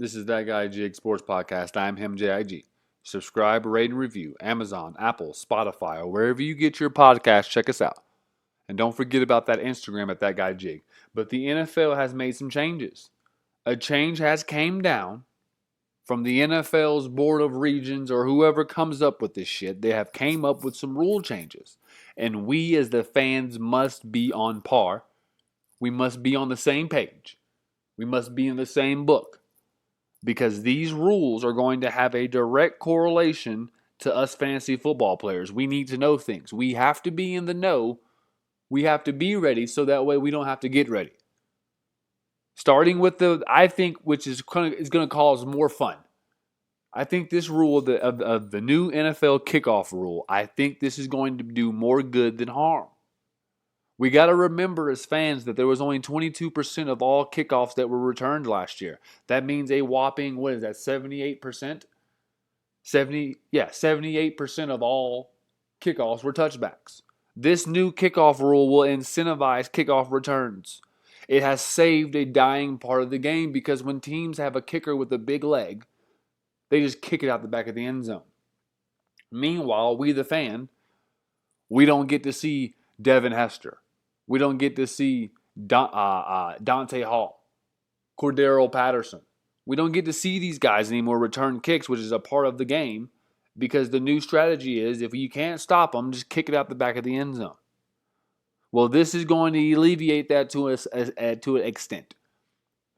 This is That Guy Jig Sports Podcast. I'm him, JIG. Subscribe, rate, and review. Amazon, Apple, Spotify, or wherever you get your podcast, check us out. And don't forget about that Instagram at That Guy Jig. But the NFL has made some changes. A change has came down from the NFL's Board of Regents or whoever comes up with this shit. They have came up with some rule changes. And we as the fans must be on par. We must be on the same page. We must be in the same book. Because these rules are going to have a direct correlation to us fantasy football players. We need to know things. We have to be in the know. We have to be ready so that way we don't have to get ready. Starting with I think, which is going to cause more fun. I think this rule of the new NFL kickoff rule, I think this is going to do more good than harm. We got to remember as fans that there was only 22% of all kickoffs that were returned last year. That means a whopping, 78%? 78% of all kickoffs were touchbacks. This new kickoff rule will incentivize kickoff returns. It has saved a dying part of the game because when teams have a kicker with a big leg, they just kick it out the back of the end zone. Meanwhile, we the fan, we don't get to see Devin Hester. We don't get to see Dante Hall, Cordero Patterson. We don't get to see these guys anymore return kicks, which is a part of the game, because the new strategy is if you can't stop them, just kick it out the back of the end zone. Well, this is going to alleviate that to an extent.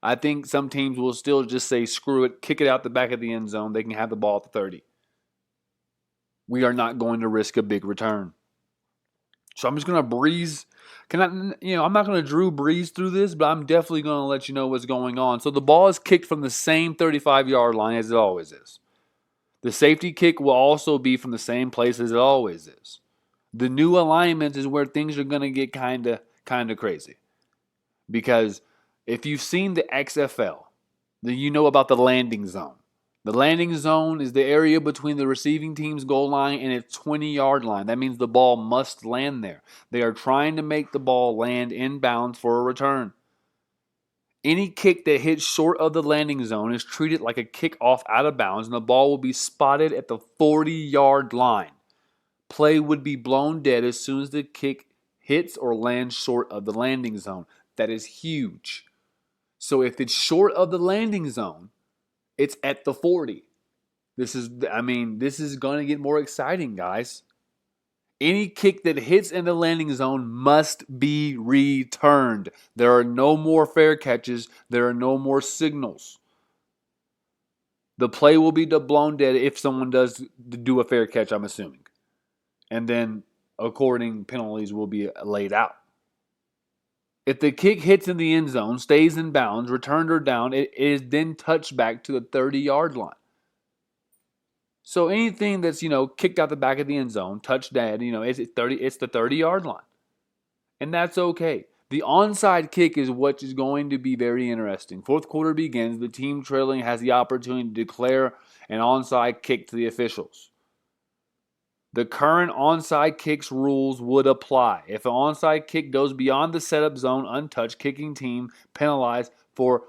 I think some teams will still just say, screw it, kick it out the back of the end zone. They can have the ball at the 30. We are not going to risk a big return. So I'm just going to breeze. I'm not going to Drew Brees through this, but I'm definitely going to let you know what's going on. So the ball is kicked from the same 35-yard line as it always is. The safety kick will also be from the same place as it always is. The new alignment is where things are going to get kind of crazy. Because if you've seen the XFL, then you know about the landing zone. The landing zone is the area between the receiving team's goal line and its 20-yard line. That means the ball must land there. They are trying to make the ball land inbounds for a return. Any kick that hits short of the landing zone is treated like a kick off out of bounds, and the ball will be spotted at the 40-yard line. Play would be blown dead as soon as the kick hits or lands short of the landing zone. That is huge. So if it's short of the landing zone, it's at the 40. This is going to get more exciting, guys. Any kick that hits in the landing zone must be returned. There are no more fair catches. There are no more signals. The play will be blown dead if someone does do a fair catch, I'm assuming. And then according penalties will be laid out. If the kick hits in the end zone, stays in bounds, returned or down, it is then touched back to the 30-yard line. So anything that's, kicked out the back of the end zone, touched dead, it's the 30-yard line. And that's okay. The onside kick is what is going to be very interesting. Fourth quarter begins. The team trailing has the opportunity to declare an onside kick to the officials. The current onside kicks rules would apply. If an onside kick goes beyond the setup zone untouched, kicking team penalized for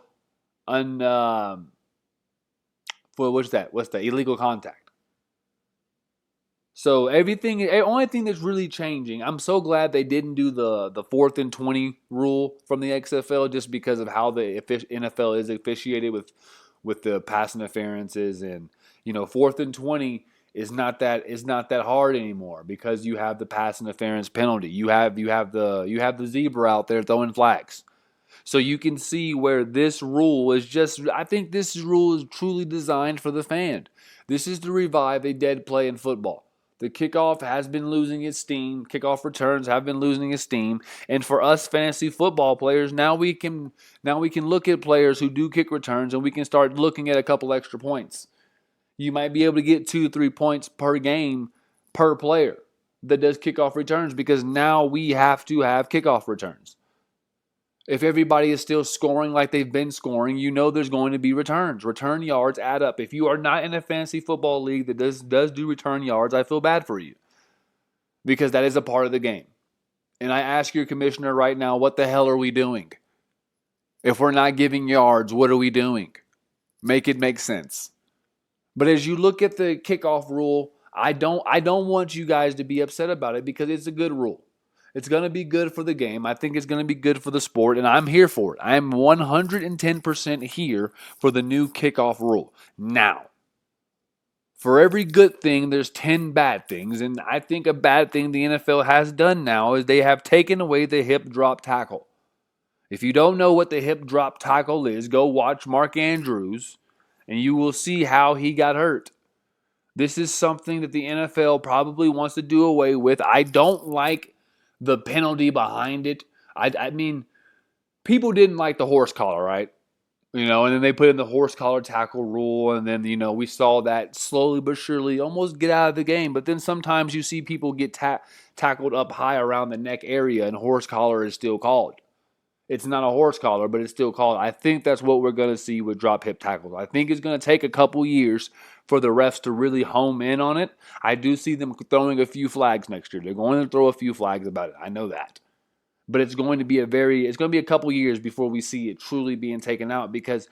what's that? What's that? Illegal contact. So the only thing that's really changing, I'm so glad they didn't do the 4th and 20 rule from the XFL just because of how the NFL is officiated with the pass interferences and 4th and 20 is not that hard anymore because you have the pass interference penalty. You have the zebra out there throwing flags. So you can see where this rule is I think this rule is truly designed for the fan. This is to revive a dead play in football. The kickoff has been losing its steam. Kickoff returns have been losing its steam. And for us fantasy football players, now we can look at players who do kick returns and we can start looking at a couple extra points. You might be able to get 2-3 points per game per player that does kickoff returns because now we have to have kickoff returns. If everybody is still scoring like they've been scoring, there's going to be returns. Return yards add up. If you are not in a fantasy football league that does do return yards, I feel bad for you because that is a part of the game. And I ask your commissioner right now, what the hell are we doing? If we're not giving yards, what are we doing? Make it make sense. But as you look at the kickoff rule, I don't want you guys to be upset about it because it's a good rule. It's going to be good for the game. I think it's going to be good for the sport, and I'm here for it. I am 110% here for the new kickoff rule. Now, for every good thing, there's 10 bad things, and I think a bad thing the NFL has done now is they have taken away the hip drop tackle. If you don't know what the hip drop tackle is, go watch Mark Andrews, and you will see how he got hurt. This is something that the NFL probably wants to do away with. I don't like the penalty behind it. I mean, people didn't like the horse collar, right? And then they put in the horse collar tackle rule, and then, we saw that slowly but surely almost get out of the game. But then sometimes you see people get tackled up high around the neck area, and horse collar is still called. It's not a horse collar, but it's still called. I think that's what we're going to see with drop hip tackles. I think it's going to take a couple years for the refs to really home in on it. I do see them throwing a few flags next year. They're going to throw a few flags about it. I know that. But it's going to be a couple years before we see it truly being taken out, because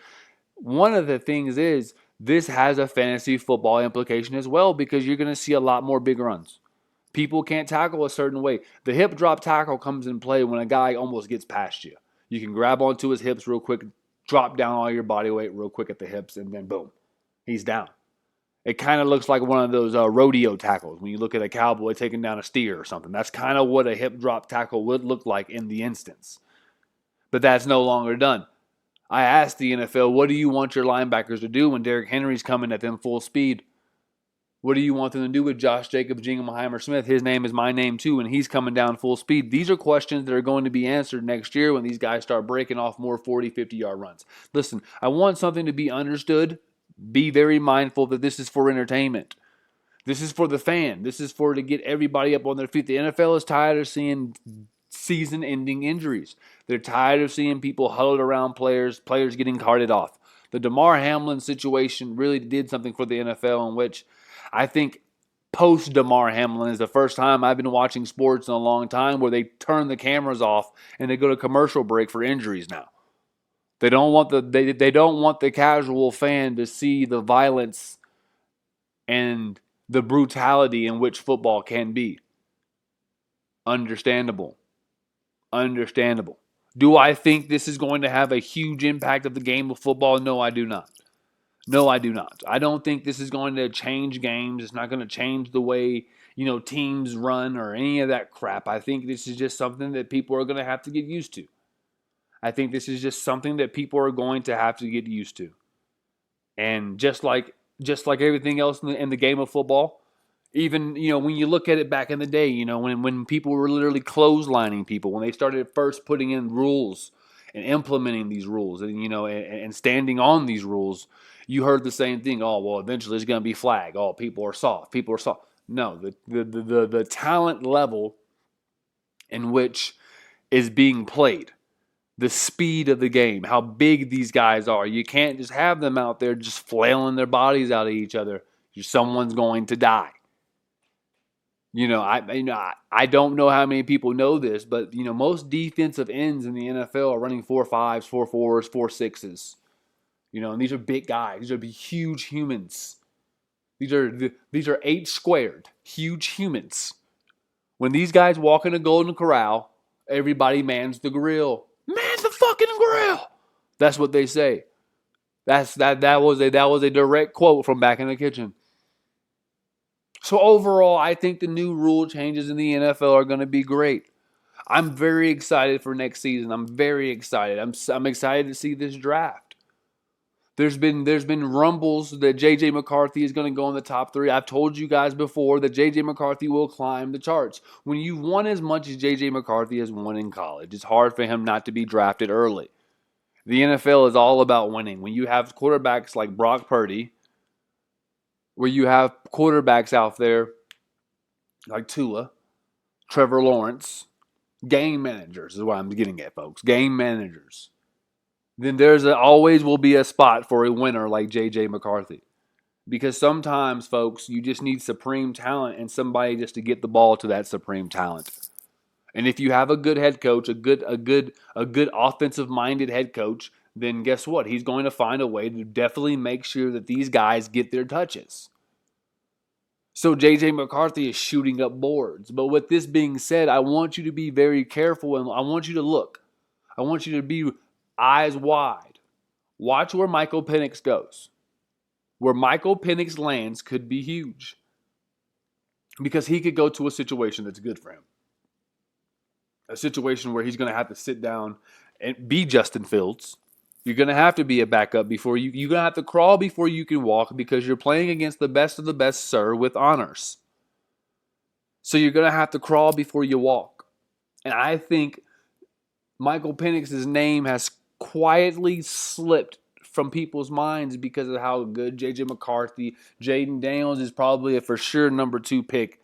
one of the things is this has a fantasy football implication as well, because you're going to see a lot more big runs. People can't tackle a certain way. The hip drop tackle comes in play when a guy almost gets past you. You can grab onto his hips real quick, drop down all your body weight real quick at the hips, and then boom, he's down. It kind of looks like one of those rodeo tackles when you look at a cowboy taking down a steer or something. That's kind of what a hip drop tackle would look like in the instance. But that's no longer done. I asked the NFL, what do you want your linebackers to do when Derrick Henry's coming at them full speed? What do you want them to do with Josh Jacobs, Jingleheimer Smith? His name is my name too, and he's coming down full speed. These are questions that are going to be answered next year when these guys start breaking off more 40, 50-yard runs. Listen, I want something to be understood. Be very mindful that this is for entertainment. This is for the fan. This is for to get everybody up on their feet. The NFL is tired of seeing season-ending injuries. They're tired of seeing people huddled around players getting carted off. The Damar Hamlin situation really did something for the NFL, in which I think post Damar Hamlin is the first time I've been watching sports in a long time where they turn the cameras off and they go to commercial break for injuries now. They don't want the casual fan to see the violence and the brutality in which football can be. Understandable. Do I think this is going to have a huge impact of the game of football? No, I do not. I don't think this is going to change games. It's not going to change the way, teams run or any of that crap. I think this is just something that people are going to have to get used to. And just like everything else in the game of football, even, when you look at it back in the day, when people were literally clotheslining people, when they started first putting in rules and implementing these rules and standing on these rules, you heard the same thing. Oh, well, eventually it's going to be flag. Oh, people are soft. No, the talent level in which is being played, the speed of the game, how big these guys are. You can't just have them out there just flailing their bodies out at each other. Someone's going to die. I don't know how many people know this, but most defensive ends in the NFL are running 4.5s, 4.4s, 4.6s. And these are big guys. These are huge humans. These are 8 squared, huge humans. When these guys walk in a Golden Corral, everybody mans the grill. Man the fucking grill. That's what they say. That was a direct quote from Back in the Kitchen. So overall, I think the new rule changes in the NFL are going to be great. I'm very excited for next season. I'm very excited. I'm excited to see this draft. There's been rumbles that J.J. McCarthy is going to go in the top 3. I've told you guys before that J.J. McCarthy will climb the charts. When you won as much as J.J. McCarthy has won in college, it's hard for him not to be drafted early. The NFL is all about winning. When you have quarterbacks like Brock Purdy, where you have quarterbacks out there like Tua, Trevor Lawrence, game managers is what I'm getting at, folks. Game managers. Then always will be a spot for a winner like J.J. McCarthy. Because sometimes, folks, you just need supreme talent and somebody just to get the ball to that supreme talent. And if you have a good head coach, a good offensive-minded head coach, then guess what? He's going to find a way to definitely make sure that these guys get their touches. So J.J. McCarthy is shooting up boards. But with this being said, I want you to be very careful and I want you to look. I want you to be eyes wide. Watch where Michael Penix goes. Where Michael Penix lands could be huge. Because he could go to a situation that's good for him. A situation where he's going to have to sit down and be Justin Fields. You're going to have to be a backup before you're going to have to crawl before you can walk because you're playing against the best of the best, sir, with honors. So you're going to have to crawl before you walk. And I think Michael Penix's name has quietly slipped from people's minds because of how good J.J. McCarthy, Jaden Daniels is probably a for sure number 2 pick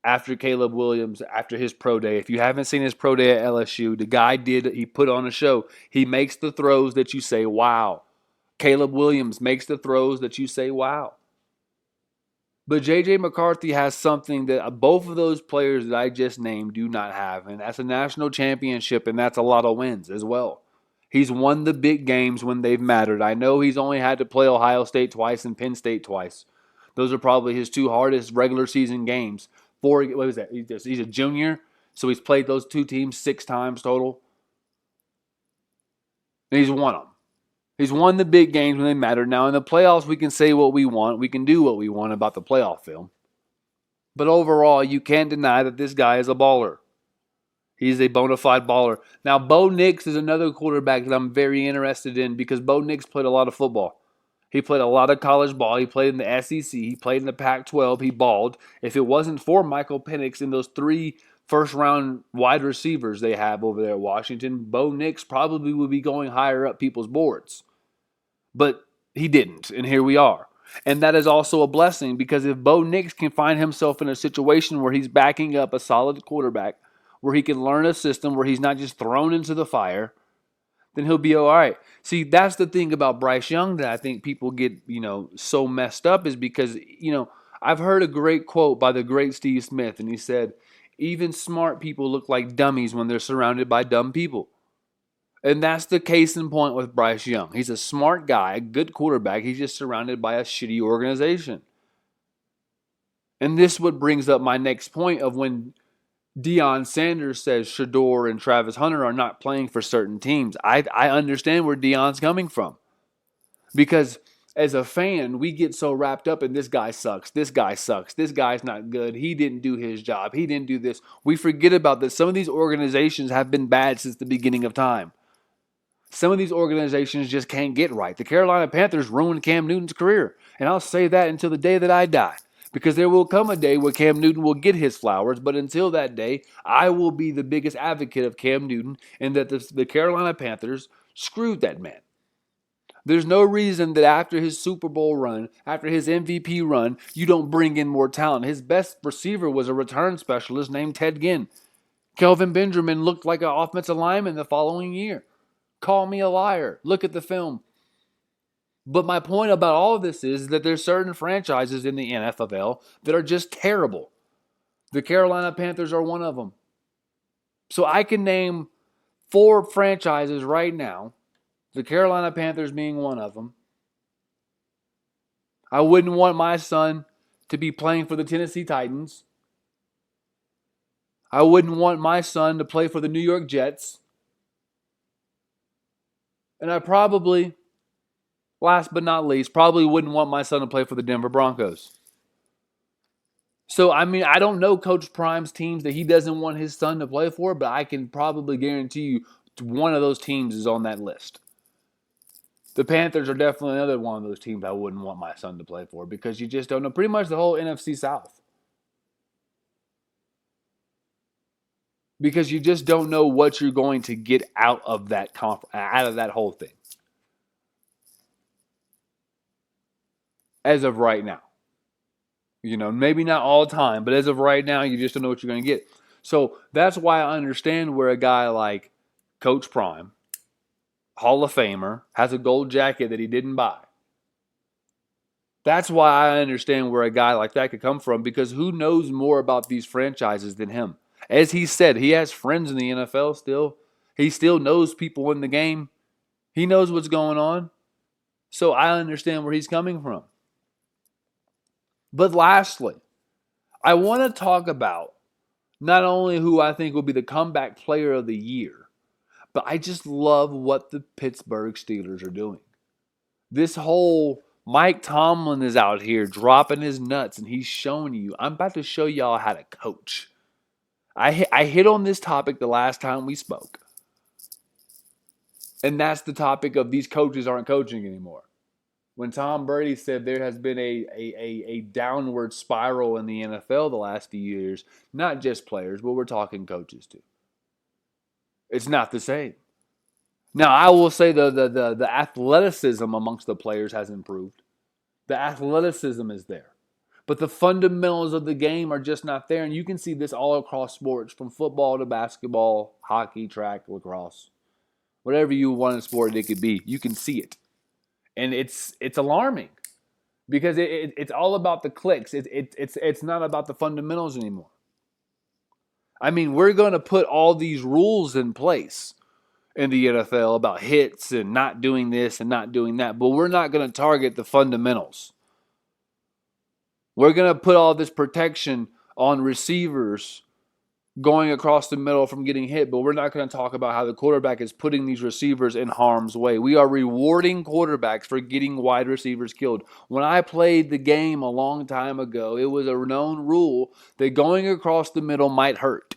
after Caleb Williams, after his pro day. If you haven't seen his pro day at LSU, the guy he put on a show. He makes the throws that you say, wow. Caleb Williams makes the throws that you say, wow. But J.J. McCarthy has something that both of those players that I just named do not have, and that's a national championship, and that's a lot of wins as well. He's won the big games when they've mattered. I know he's only had to play Ohio State twice and Penn State twice. Those are probably his 2 hardest regular season games. What was that? He's a junior, so he's played those 2 teams 6 times total. And he's won them. He's won the big games when they matter. Now, in the playoffs, we can say what we want. We can do what we want about the playoff film. But overall, you can't deny that this guy is a baller. He's a bona fide baller. Now, Bo Nix is another quarterback that I'm very interested in because Bo Nix played a lot of football. He played a lot of college ball. He played in the SEC. He played in the Pac-12. He balled. If it wasn't for Michael Penix and those 3 first-round wide receivers they have over there at Washington, Bo Nix probably would be going higher up people's boards. But he didn't, and here we are. And that is also a blessing because if Bo Nix can find himself in a situation where he's backing up a solid quarterback, where he can learn a system, where he's not just thrown into the fire, then he'll be all right. See, that's the thing about Bryce Young that I think people get, so messed up is because, I've heard a great quote by the great Steve Smith, and he said, even smart people look like dummies when they're surrounded by dumb people. And that's the case in point with Bryce Young. He's a smart guy, a good quarterback. He's just surrounded by a shitty organization. And this what brings up my next point of when Deion Sanders says Shador and Travis Hunter are not playing for certain teams. I understand where Deion's coming from. Because as a fan, we get so wrapped up in this guy sucks, this guy sucks, this guy's not good, he didn't do his job, he didn't do this. We forget about this. Some of these organizations have been bad since the beginning of time. Some of these organizations just can't get right. The Carolina Panthers ruined Cam Newton's career. And I'll say that until the day that I die. Because there will come a day where Cam Newton will get his flowers, but until that day, I will be the biggest advocate of Cam Newton and that the Carolina Panthers screwed that man. There's no reason that after his Super Bowl run, after his MVP run, you don't bring in more talent. His best receiver was a return specialist named Ted Ginn. Kelvin Benjamin looked like an offensive lineman the following year. Call me a liar. Look at the film. But my point about all of this is that there's certain franchises in the NFL that are just terrible. The Carolina Panthers are one of them. So I can name 4 franchises right now, the Carolina Panthers being one of them. I wouldn't want my son to be playing for the Tennessee Titans. I wouldn't want my son to play for the New York Jets. And I probably, last but not least, probably wouldn't want my son to play for the Denver Broncos. So, I don't know Coach Prime's teams that he doesn't want his son to play for, but I can probably guarantee you one of those teams is on that list. The Panthers are definitely another one of those teams I wouldn't want my son to play for because you just don't know. Pretty much the whole NFC South. Because you just don't know what you're going to get out of that out of that whole thing. As of right now. Maybe not all the time, but as of right now, you just don't know what you're going to get. So that's why I understand where a guy like Coach Prime, Hall of Famer, has a gold jacket that he didn't buy. That's why I understand where a guy like that could come from because who knows more about these franchises than him? As he said, he has friends in the NFL still. He still knows people in the game. He knows what's going on. So I understand where he's coming from. But lastly, I want to talk about not only who I think will be the comeback player of the year, but I just love what the Pittsburgh Steelers are doing. This whole Mike Tomlin is out here dropping his nuts and he's showing you, I'm about to show y'all how to coach. I hit on this topic the last time we spoke. And that's the topic of these coaches aren't coaching anymore. When Tom Brady said there has been a downward spiral in the NFL the last few years, not just players, but we're talking coaches too. It's not the same. Now, I will say the athleticism amongst the players has improved. The athleticism is there. But the fundamentals of the game are just not there. And you can see this all across sports, from football to basketball, hockey, track, lacrosse. Whatever you want in sport it could be, you can see it. And it's alarming because it's all about the clicks. It's not about the fundamentals anymore. I mean, we're going to put all these rules in place in the NFL about hits and not doing this and not doing that, but we're not going to target the fundamentals. We're going to put all this protection on receivers going across the middle from getting hit, but we're not going to talk about how the quarterback is putting these receivers in harm's way. We are rewarding quarterbacks for getting wide receivers killed. When I played the game a long time ago, it was a known rule that going across the middle might hurt.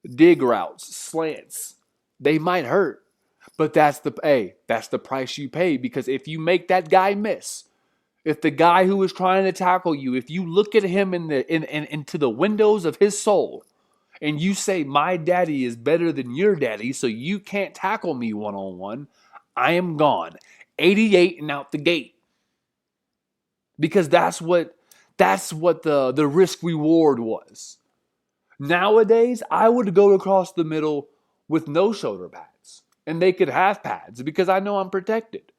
Dig routes, slants, they might hurt. But that's the price you pay, because if you make that guy miss, if the guy who is trying to tackle you, if you look at him into the windows of his soul, and you say, my daddy is better than your daddy, so you can't tackle me one-on-one, I am gone. 88 and out the gate. Because that's what the risk reward was. Nowadays, I would go across the middle with no shoulder pads. And they could have pads because I know I'm protected.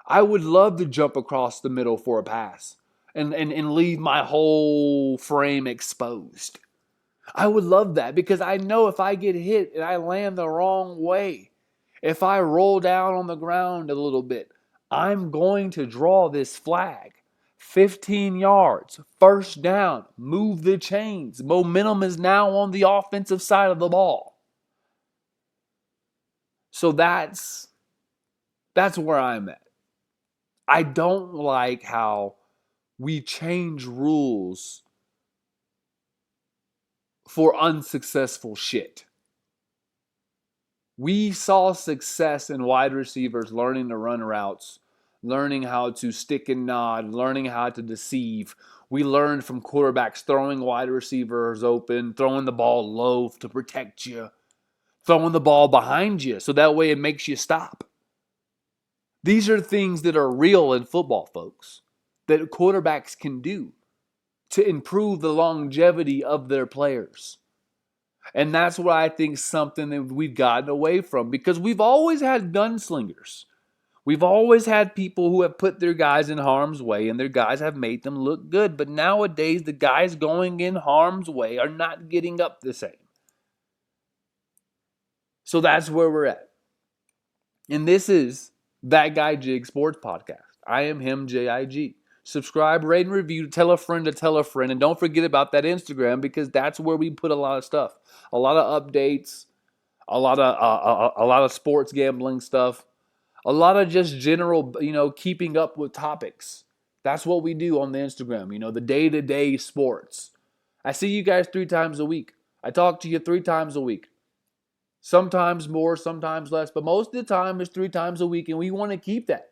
I would love to jump across the middle for a pass and leave my whole frame exposed. I would love that because I know if I get hit and I land the wrong way, if I roll down on the ground a little bit, I'm going to draw this flag. 15 yards, first down, move the chains. Momentum is now on the offensive side of the ball. So that's where I'm at. I don't like how we change rules for unsuccessful shit. We saw success in wide receivers learning to run routes, learning how to stick and nod, learning how to deceive. We learned from quarterbacks throwing wide receivers open, throwing the ball low to protect you, throwing the ball behind you so that way it makes you stop. These are things that are real in football, folks, that quarterbacks can do to improve the longevity of their players. And that's what I think something that we've gotten away from, because we've always had gunslingers. We've always had people who have put their guys in harm's way and their guys have made them look good. But nowadays, the guys going in harm's way are not getting up the same. So that's where we're at. And this is That Guy Jig Sports Podcast. I am him, JIG. Subscribe, rate, and review. Tell a friend to tell a friend. And don't forget about that Instagram, because that's where we put a lot of stuff. A lot of updates. A lot of sports gambling stuff. A lot of just general, keeping up with topics. That's what we do on the Instagram. The day-to-day sports. I see you guys 3 times a week. I talk to you 3 times a week. Sometimes more, sometimes less. But most of the time it's 3 times a week. And we want to keep that.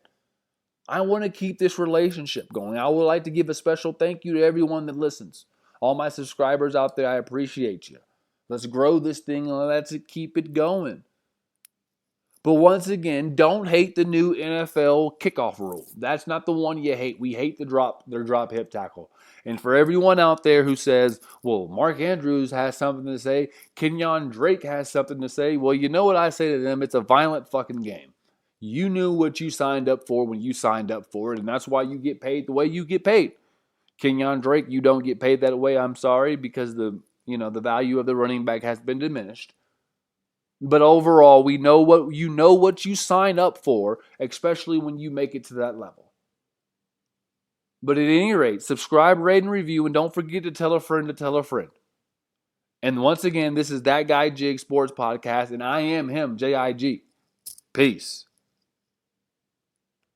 I want to keep this relationship going. I would like to give a special thank you to everyone that listens. All my subscribers out there, I appreciate you. Let's grow this thing and let's keep it going. But once again, don't hate the new NFL kickoff rule. That's not the one you hate. We hate their drop hip tackle. And for everyone out there who says, well, Mark Andrews has something to say, Kenyon Drake has something to say, well, you know what I say to them? It's a violent fucking game. You knew what you signed up for when you signed up for it, and that's why you get paid the way you get paid. Kenyon Drake, you don't get paid that way. I'm sorry, because the value of the running back has been diminished. But overall, we know what you sign up for, especially when you make it to that level. But at any rate, subscribe, rate, and review, and don't forget to tell a friend to tell a friend. And once again, this is That Guy Jig Sports Podcast, and I am him, JIG. Peace.